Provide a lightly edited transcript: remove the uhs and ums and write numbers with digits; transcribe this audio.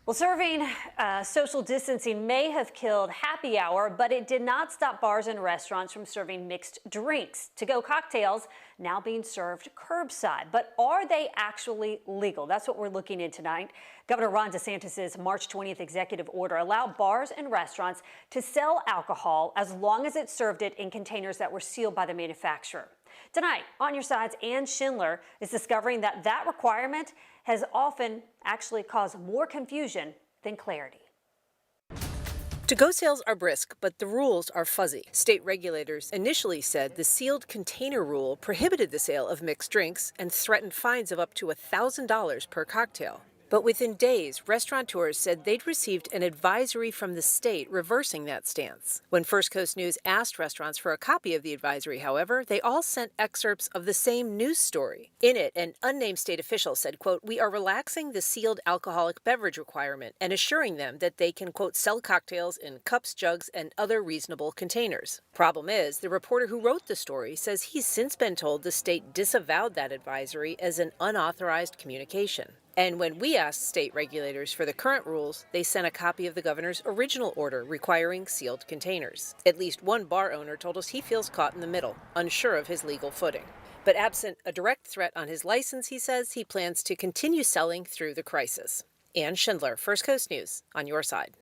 Well, serving social distancing may have killed happy hour, but it did not stop bars and restaurants from serving mixed drinks. To-go cocktails now being served curbside. But are they actually legal? That's what we're looking in tonight. Governor Ron DeSantis' March 20th executive order allowed bars and restaurants to sell alcohol as long as it served it in containers that were sealed by the manufacturer. Tonight, On Your Side's Ann Schindler is discovering that requirement has often actually caused more confusion than clarity. To-go sales are brisk, but the rules are fuzzy. State regulators initially said the sealed container rule prohibited the sale of mixed drinks and threatened fines of up to $1,000 per cocktail. But within days, restaurateurs said they'd received an advisory from the state reversing that stance. When First Coast News asked restaurants for a copy of the advisory, however, they all sent excerpts of the same news story. In it, an unnamed state official said, quote, "We are relaxing the sealed alcoholic beverage requirement and assuring them that they can, quote, sell cocktails in cups, jugs, and other reasonable containers." Problem is, the reporter who wrote the story says he's since been told the state disavowed that advisory as an unauthorized communication. And when we asked state regulators for the current rules, they sent a copy of the governor's original order requiring sealed containers. At least one bar owner told us he feels caught in the middle, unsure of his legal footing. But absent a direct threat on his license, he says he plans to continue selling through the crisis. Ann Schindler, First Coast News, On Your Side.